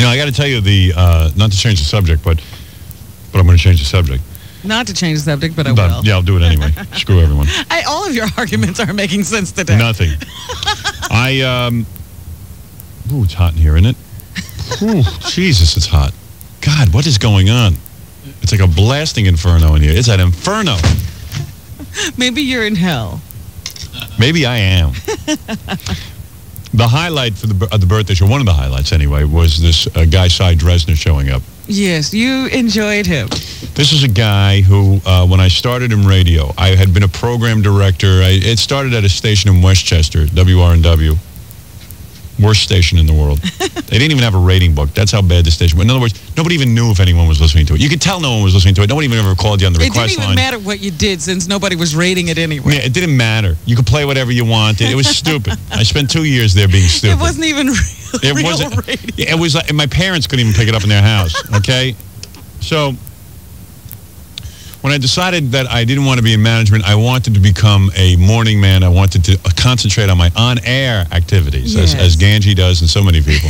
You know, I got to tell you not to change the subject, but I'm going to change the subject. Not to change the subject, but I will. Yeah, I'll do it anyway. Screw everyone. All of your arguments aren't making sense today. Nothing. Ooh, it's hot in here, isn't it? Ooh, Jesus, it's hot. God, what is going on? It's like a blasting inferno in here. It's an inferno. Maybe you're in hell. Maybe I am. The highlight for the birthday show, one of the highlights anyway, was this guy Sy Dresner showing up. Yes, you enjoyed him. This is a guy who, when I started in radio, I had been a program director. It started at a station in Westchester, WRNW. Worst station in the world. They didn't even have a rating book. That's how bad the station was. In other words, nobody even knew if anyone was listening to it. You could tell no one was listening to it. Nobody even ever called you on the request line. It didn't even matter what you did since nobody was rating it anyway. Yeah, it didn't matter. You could play whatever you wanted. It was stupid. I spent 2 years there being stupid. It wasn't even real radio. It was like, my parents couldn't even pick it up in their house, okay? So when I decided that I didn't want to be in management, I wanted to become a morning man. I wanted to concentrate on my on-air activities, yes, as Ganji does and so many people.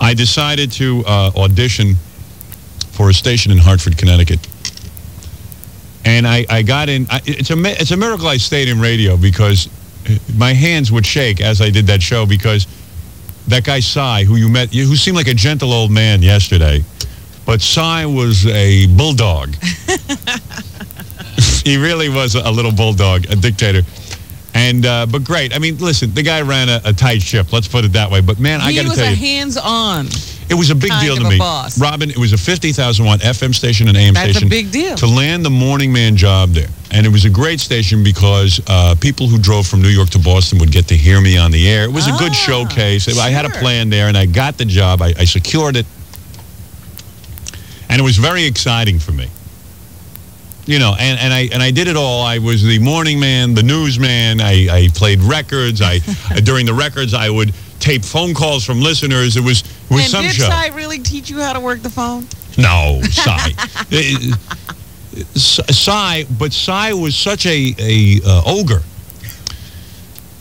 I decided to audition for a station in Hartford, Connecticut. And I got in. It's a miracle I stayed in radio, because my hands would shake as I did that show, because that guy Sy, who you met, who seemed like a gentle old man yesterday, but Sy was a bulldog. He really was a little bulldog, a dictator. And but great. I mean, listen, the guy ran a tight ship. Let's put it that way. But man, I got to tell you, he was a hands-on. It was a big deal to me, boss. Robin. It was a 50,000-watt FM station and AM station. That's a big deal to land the morning man job there. And it was a great station because people who drove from New York to Boston would get to hear me on the air. It was a good showcase. Sure. I had a plan there, and I got the job. I secured it. And it was very exciting for me. You know, and I did it all. I was the morning man, the newsman. I played records. During the records, I would tape phone calls from listeners. It was some show. And did Sy really teach you how to work the phone? No, Sy. But Sy was such a ogre.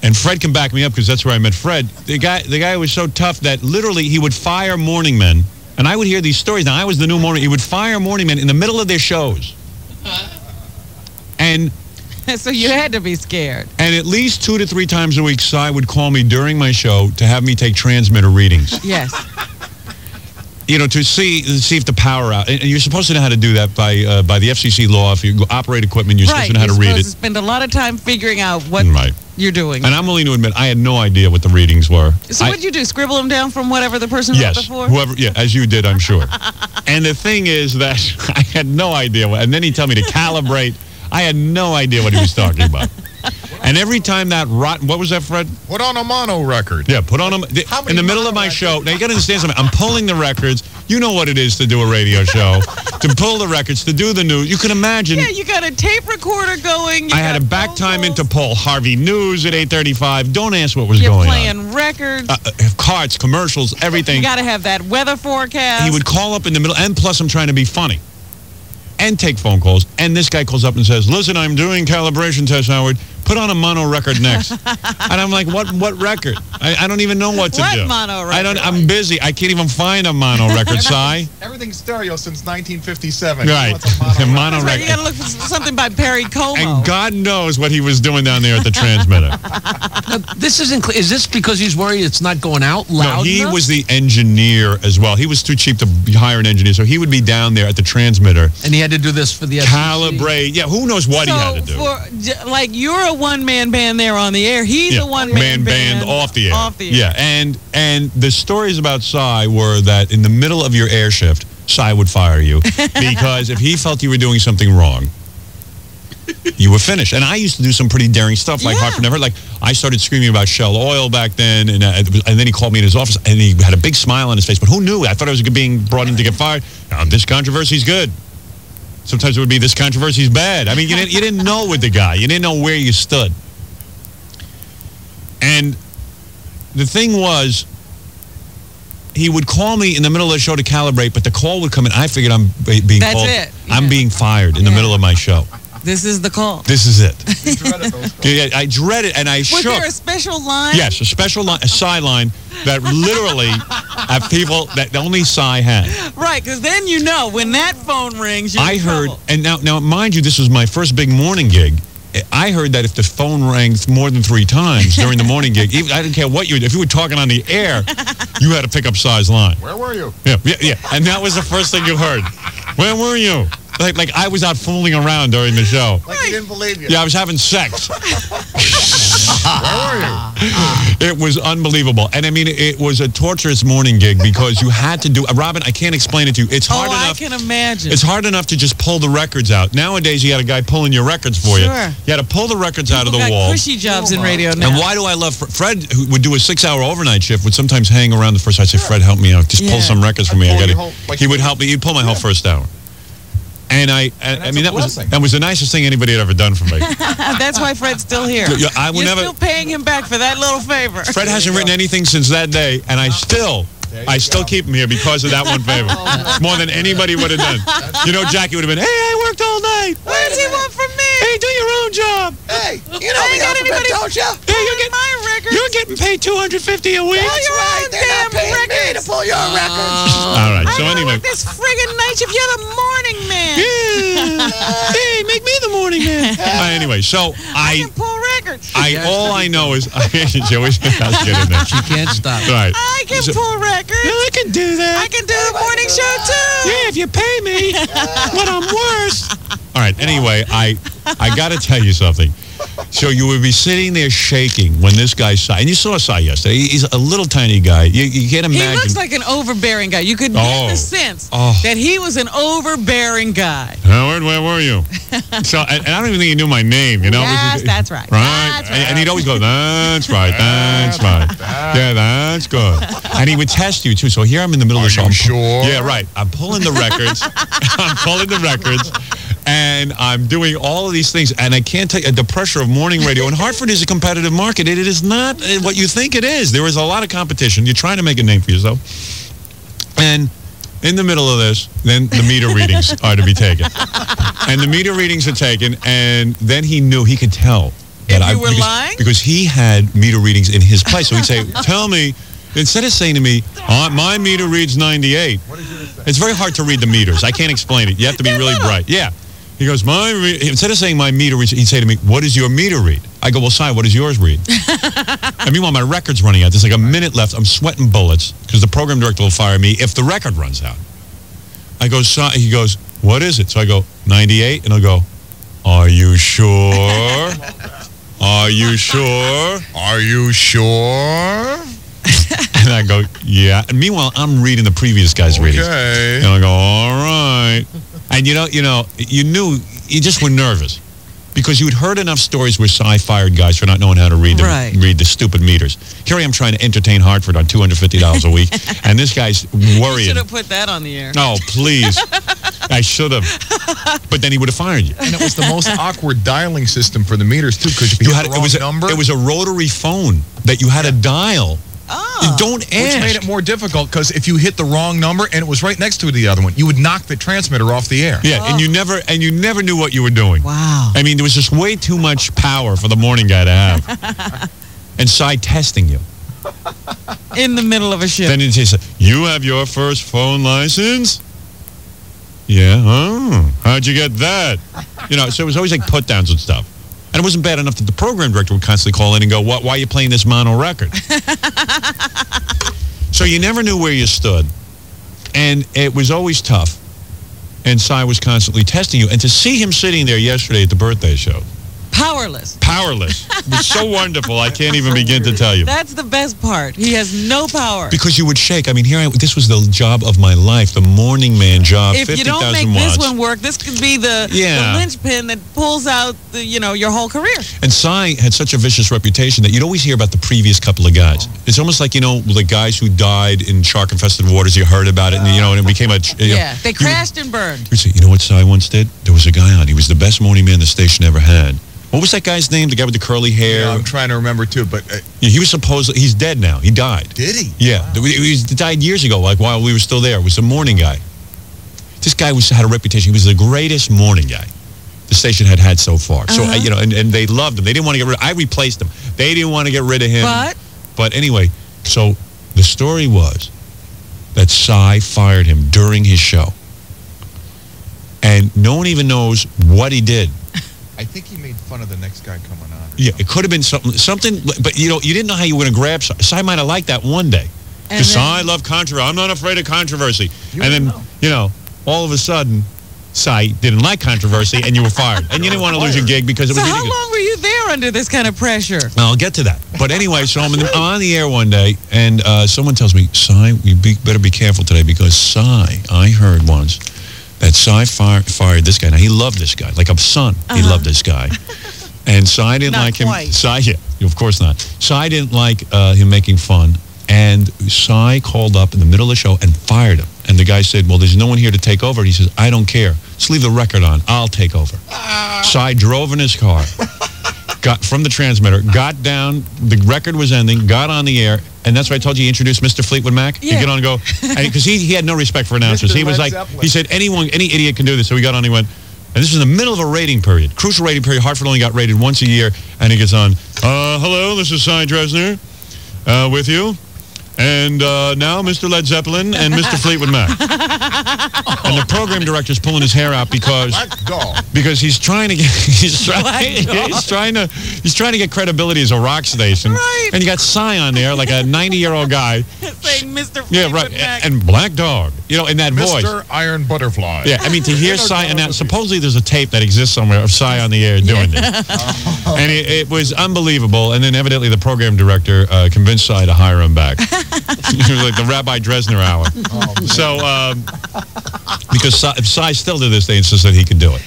And Fred can back me up, because that's where I met Fred. The guy was so tough that literally he would fire morning men. And I would hear these stories. Now, I was the new morning. He would fire morning men in the middle of their shows. And so you had to be scared. And at least 2 to 3 times a week, Sy would call me during my show to have me take transmitter readings. Yes. You know, to see if the power out. And you're supposed to know how to do that by the FCC law. If you operate equipment, you're supposed to know how to read it. You're supposed to spend a lot of time figuring out what you're doing. And I'm willing to admit, I had no idea what the readings were. So what did you do? Scribble them down from whatever the person wrote before? Yes, as you did, I'm sure. And the thing is that I had no idea. And then he'd tell me to calibrate. I had no idea what he was talking about. And every time that what was that, Fred? Put on a mono record. Yeah, put on a... In the middle of my show... Now, you got to understand something. I'm pulling the records. You know what it is to do a radio show. To pull the records, to do the news. You can imagine... Yeah, you got a tape recorder going. I had a back time into Paul Harvey News at 8:35. Don't ask what was going on. You're playing records. Cards, commercials, everything. You got to have that weather forecast. He would call up in the middle, and plus I'm trying to be funny. And take phone calls. And this guy calls up and says, listen, I'm doing calibration tests, Howard. Put on a mono record next. And I'm like, what record? I don't even know what to do. What mono record? I'm busy. I can't even find a mono record, Sy. Everything's stereo since 1957. Right. Mono record. You got to look for something by Perry Como. And God knows what he was doing down there at the transmitter. This isn't. Is this because he's worried it's not going out loud? No, he was the engineer as well. He was too cheap to hire an engineer, so he would be down there at the transmitter. And he had to do this for the FCC. Calibrate. Yeah, who knows what he had to do. Like, you're a one-man band there on the air. He's a one-man band off the air. Off the air. Yeah, and the stories about Sy were that in the middle of your air shift, Sy would fire you because if he felt you were doing something wrong, you were finished. And I used to do some pretty daring stuff, like Hartford Never. Like, I started screaming about Shell Oil back then, and then he called me in his office, and he had a big smile on his face. But who knew? I thought I was being brought in to get fired. This controversy's good. Sometimes it would be, this controversy's bad. I mean, you didn't know with the guy. You didn't know where you stood. And the thing was, he would call me in the middle of the show to calibrate, but the call would come in. I figured I'm being called. That's it. I'm being fired in the middle of my show. This is the call. This is it. You dreaded those calls. Yeah, I dread it, and I Was shook. there a special line? Yes, a special line, a Sy line that literally have people that only Sy had. Right, because then you know when that phone rings, you're I in heard, trouble. and now mind you, this was my first big morning gig. I heard that if the phone rang more than 3 times during the morning gig, even, I didn't care what you did. If you were talking on the air, you had to pick up Sy's line. Where were you? Yeah. And that was the first thing you heard. Where were you? Like I was out fooling around during the show. Like he didn't believe you. Yeah, I was having sex. Where were you? It was unbelievable. And I mean, it was a torturous morning gig because you had to do, Robin, I can't explain it to you. It's hard enough. I can imagine. It's hard enough to just pull the records out. Nowadays, you had a guy pulling your records for you. Sure. You had to pull the records out of the People got wall. cushy jobs in radio now. And why do I love Fred, who would do a 6-hour overnight shift, would sometimes hang around the first. I'd say, Fred, help me out. Just pull some records for me. I'd pull I got your whole- like- He would help me. He'd pull my whole first hour. And I mean, a that was blessing. the nicest thing anybody had ever done for me. That's why Fred's still here. Yeah, I will You're never- still paying him back for that little favor. Fred hasn't written anything since that day, and I still keep him here because of that one favor. It's more than anybody would have done. You know, Jackie would have been, hey, I worked all night. What does he want from me? Hey, do your own job. Hey, you I ain't got anybody don't you? Hey, pulling my records. you're getting paid $250 a week. Pull your own damn records. pull your records. All right, I so don't anyway. want this friggin' night shift. You're the morning man. Yeah. Hey, make me the morning man. Anyway, so I can pull records. all I know is she always has to get in there. She can't stop. Right. I can So- pull records. Yeah, I can do that. I can do the morning show too. Yeah, if you pay me. But I'm worse. All right. Anyway, I got to tell you something. So you would be sitting there shaking when this guy Sy, and you saw Sy yesterday. He's a little tiny guy. You can't He imagine. looks like an overbearing guy. You could get the sense that he was an overbearing guy. Howard, where were you? So, and I don't even think he knew my name. You know. Yes, that's right. Right. That's right. And he'd always go, that's right, that's right. Yeah, that's good. And he would test you, too. So here I'm in the middle of the show. Are you sure? Yeah, right. I'm pulling the records. And I'm doing all of these things. And I can't take the pressure of morning radio. And Hartford is a competitive market. It is not what you think it is. There is a lot of competition. You're trying to make a name for yourself. And in the middle of this, then the meter readings are to be taken. And the meter readings are taken, and then he knew, he could tell. If you were lying? Because he had meter readings in his place. So he'd say, tell me, instead of saying to me, my meter reads 98. It's very hard to read the meters. I can't explain it. You have to be really bright. Yeah. He goes, instead of saying my meter reads, he'd say to me, what does your meter read? I go, well, Sy, what does yours read? And meanwhile, my record's running out. There's like a minute left. I'm sweating bullets because the program director will fire me if the record runs out. I go, Sy, he goes, what is it? So I go, 98. And I'll go, are you sure? Are you sure? Are you sure? And I go, yeah. And meanwhile, I'm reading the previous guy's readings. Okay. And I go, all right. And you knew, you just were nervous. Because you had heard enough stories where Sy fired guys for not knowing how to read the stupid meters. Here I am trying to entertain Hartford on $250 a week, and this guy's You worrying. should have put that on the air. Oh, please. I should have. But then he would have fired you. And it was the most awkward dialing system for the meters, too, because if you hit the wrong number... It was a rotary phone that you had to dial. Oh. Don't ask. Which made it more difficult, because if you hit the wrong number and it was right next to the other one, you would knock the transmitter off the air. Yeah, and you never knew what you were doing. Wow. I mean, there was just way too much power for the morning guy to have. And Sy testing you. In the middle of a shift. Then he says, you have your first phone license? Yeah. Oh, how'd you get that? So it was always like put downs and stuff. And it wasn't bad enough that the program director would constantly call in and go, why are you playing this mono record? So you never knew where you stood. And it was always tough. And Sy was constantly testing you. And to see him sitting there yesterday at the birthday show. Powerless. It was so wonderful. I can't even begin to tell you. That's the best part. He has no power. Because you would shake. I mean, this was the job of my life, the morning man job, If 50,000 you don't make watts. this one work, this could be the linchpin that pulls out your whole career. And Sy had such a vicious reputation that you'd always hear about the previous couple of guys. It's almost like, the guys who died in shark-infested waters, you heard about it, and, and it became a... They crashed and burned. You'd say, you know what Sy once did? There was a guy on. He was the best morning man the station ever had. What was that guy's name? The guy with the curly hair? Yeah, I'm trying to remember, too, but... he was supposedly... He's dead now. He died. Did he? Yeah. Wow. He died years ago, like while we were still there. It was a morning guy. This guy had a reputation. He was the greatest morning guy. the station had so far. So, you know, and they loved him. They didn't want to get rid of him. I replaced him. They didn't want to get rid of him. But anyway, so the story was that Sy fired him during his show. And no one even knows what he did. I think he made fun of the next guy coming on. Yeah, it could have been something, but you know, you didn't know how you were going to grab Sy. Sy might have liked that one day. Because Sy loved controversy. I'm not afraid of controversy. And then, you know, all of a sudden, Sy didn't like controversy and you were fired. And you didn't want to lose your gig because it was ridiculous. So how long were you there under this kind of pressure? I'll get to that. But anyway, so I'm on the air one day and someone tells me, Sy, you better be careful today because Sy, I heard once that Sy fired this guy. Now, he loved this guy. Like a son, he loved this guy. And Sy didn't like him. Sy, yeah, of course not. Sy didn't like him making fun. And Sy called up in the middle of the show and fired him. And the guy said, well, there's no one here to take over. And he says, I don't care. Just leave the record on. I'll take over. Sy drove in his car, got from the transmitter, got down. The record was ending, got on the air. And that's why I told you he introduced Mr. Fleetwood Mac. Yeah. You get on and go. Because he had no respect for announcers. He was like, he said, any idiot can do this. So he got on and he went, and this was in the middle of a rating period, crucial rating period. Hartford only got rated once a year. And he gets on, hello, this is Sy Dresner with you. And now Mr. Led Zeppelin and Mr. Fleetwood Mac. And the program director's pulling his hair out because he's trying to get he's trying to get credibility as a rock station. Right. And you got Sy on there like a 90-year-old guy saying Mr. Fleetwood Mac. And Black Dog, you know, in that voice. Mr. Iron Butterfly. Yeah, I mean to hear Sy announce. Supposedly there's a tape that exists somewhere of Sy on the air doing this, and it was unbelievable. And then evidently the program director convinced Sy to hire him back. It was like the Rabbi Dresner hour. So, because Sy still to this day insists that he could do it.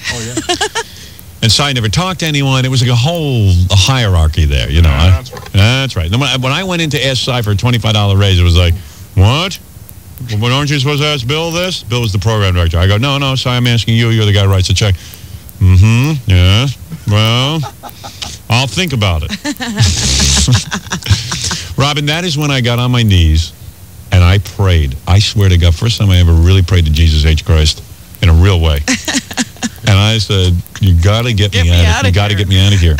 And Sy never talked to anyone. It was like a hierarchy there, you know. That's right. Then when I went in to ask Sy for a $25 raise, it was like, what? Well, aren't you supposed to ask Bill this? Bill was the program director. I go, no, Sy, I'm asking you. You're the guy who writes the check. Yeah. Well, I'll think about it. Robin, that is when I got on my knees and I prayed. I swear to God, first time I ever really prayed to Jesus H. Christ in a real way. And I said, you got to get me out of here. You got to get me out of here.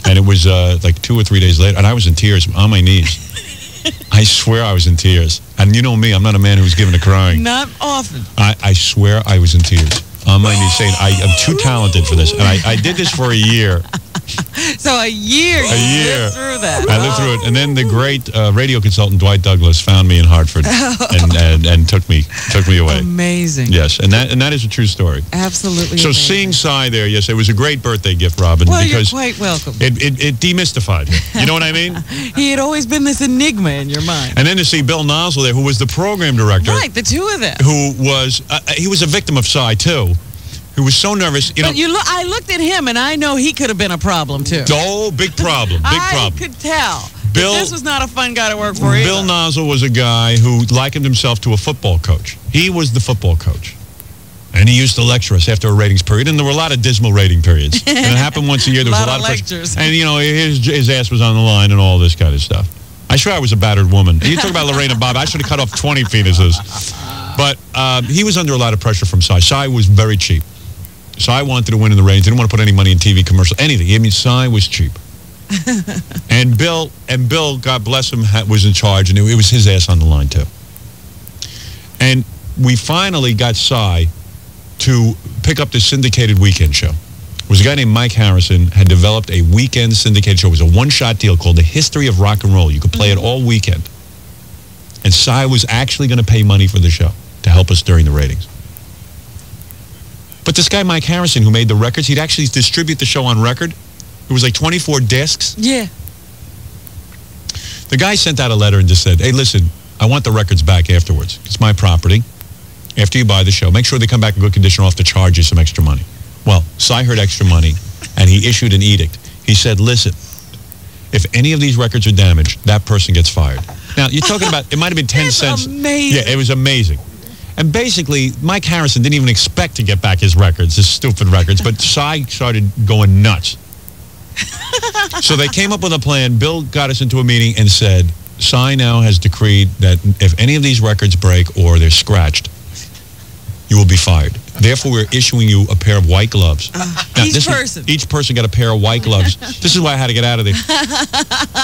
And it was like 2 or 3 days later, and I was in tears on my knees. I swear I was in tears. And you know me, I'm not a man who's given to crying. Not often. I swear I was in tears on my knees saying, I am too talented for this. And I did this for a year. So a year. Lived through that. I lived through it, and then the great radio consultant Dwight Douglas found me in Hartford and took me away. Amazing. Yes, and that is a true story. Absolutely. So amazing. Seeing Sy there, yes, it was a great birthday gift, Robin. Well, because you're quite welcome. It demystified him. You know what I mean? He had always been this enigma in your mind. And then to see Bill Nozzle there, who was the program director, right? The two of them. Who was he was a victim of Sy too. Who was so nervous, you know. But I looked at him, and I know he could have been a problem, too. Oh, big problem, big problem. I could tell. Bill, this was not a fun guy to work for either. Bill Nozzle was a guy who likened himself to a football coach. He was the football coach. And he used to lecture us after a ratings period, and there were a lot of dismal rating periods. And it happened once a year. There was a lot of lectures. And, you know, his ass was on the line and all this kind of stuff. I swear I was a battered woman. You talk about Lorraine and Bob. I should have cut off 20 fetuses. But he was under a lot of pressure from Sy. Sy was very cheap. Sy wanted to win in the ratings. Didn't want to put any money in TV commercials, anything. I mean, Sy was cheap. and Bill, God bless him, was in charge, and it was his ass on the line too. And we finally got Sy to pick up the syndicated weekend show. It was a guy named Mike Harrison had developed a weekend syndicated show. It was a one-shot deal called The History of Rock and Roll. You could play it all weekend. And Sy was actually going to pay money for the show to help us during the ratings. But this guy, Mike Harrison, who made the records, he'd actually distribute the show on record. It was like 24 discs. Yeah. The guy sent out a letter and just said, hey, listen, I want the records back afterwards. It's my property. After you buy the show, make sure they come back in good condition or I'll have to charge you some extra money. Well, Sy heard extra money, and he issued an edict. He said, listen, if any of these records are damaged, that person gets fired. Now, you're talking about, it might have been 10 cents. Amazing. Yeah, it was amazing. And basically, Mike Harrison didn't even expect to get back his records, his stupid records, but Sy started going nuts. So they came up with a plan. Bill got us into a meeting and said, Sy now has decreed that if any of these records break or they're scratched, you will be fired. Therefore, we're issuing you a pair of white gloves. Each person got a pair of white gloves. This is why I had to get out of there.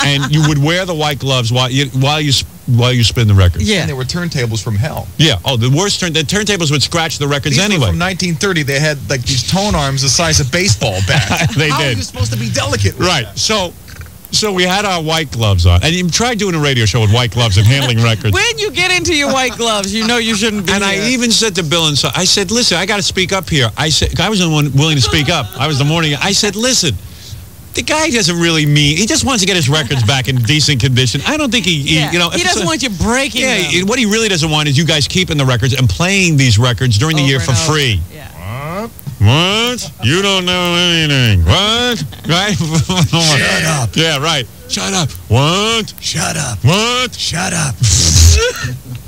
And you would wear the white gloves while you spin the records. Yeah. And there were turntables from hell. Yeah. Oh, the worst the turntables would scratch the records These anyway. Were from 1930. They had like these tone arms the size of baseball bats. They How did. are you supposed to be delicate? Right. So we had our white gloves on. And you tried doing a radio show with white gloves and handling records. When you get into your white gloves, you know you shouldn't be And here. I even said to Bill and so I said, listen, I got to speak up here. I was the one willing to speak up. I was the morning. I said, listen, the guy doesn't really mean, he just wants to get his records back in decent condition. I don't think he doesn't want you breaking them. What he really doesn't want is you guys keeping the records and playing these records during the year for free. Yeah. What? You don't know anything. What? Right? Shut up. Yeah, right. Shut up. What? Shut up. What? Shut up.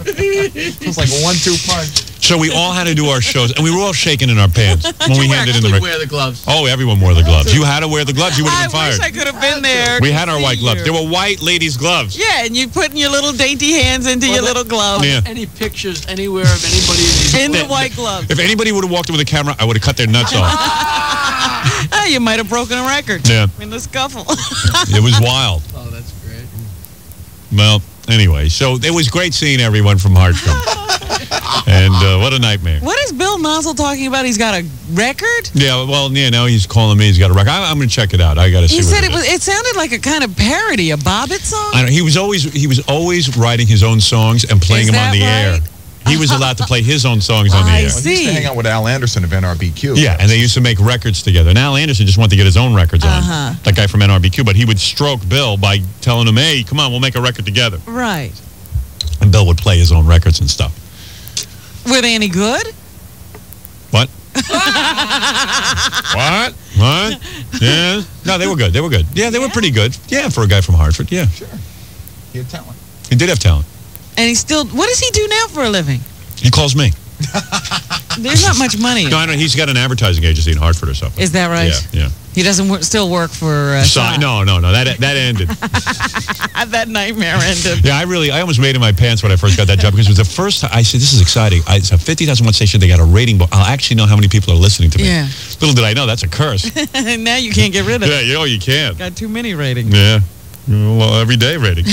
It was like a 1-2 punch. So we all had to do our shows, and we were all shaking in our pants when we handed in the record. wear the gloves. Oh, everyone wore the gloves. You had to wear the gloves. You would have been fired. I wish I could have been there. We had our white gloves. They were white ladies' gloves. Yeah, and you putting your little dainty hands into your little glove. Yeah. Any pictures anywhere of anybody in the white gloves. If anybody would have walked in with a camera, I would have cut their nuts off. You might have broken a record. Yeah. In the scuffle. It was wild. Oh, that's great. Well, anyway, so it was great seeing everyone from Hartford. And what a nightmare. What is Bill Nozzle talking about? He's got a record? Yeah, well, yeah, now he's calling me. He's got a record. I'm going to check it out. I got to see. He said it sounded like a kind of parody, a Bobbit song. I know, he was always writing his own songs and playing them on the air. He was allowed to play his own songs on the air. I used to hang out with Al Anderson of NRBQ. Yeah, and they used to make records together. And Al Anderson just wanted to get his own records on. That guy from NRBQ. But he would stroke Bill by telling him, hey, come on, we'll make a record together. Right. And Bill would play his own records and stuff. Were they any good? What? What? Yeah. No, they were good. They were good. Yeah, they were pretty good. Yeah, for a guy from Hartford. Yeah. Sure. He had talent. He did have talent. And what does he do now for a living? He calls me. There's not much money. No, I know. He's got an advertising agency in Hartford or something. Is that right? Yeah. He doesn't still work for Sy. No. That ended. That nightmare ended. Yeah, I almost made in my pants when I first got that job because it was the first time I said, this is exciting. It's a 50,000 watt station. They got a rating book. I'll actually know how many people are listening to me. Yeah. Little did I know, that's a curse. Now you can't get rid of it. Yeah, you can't. Got too many ratings. Yeah. Well, everyday rating.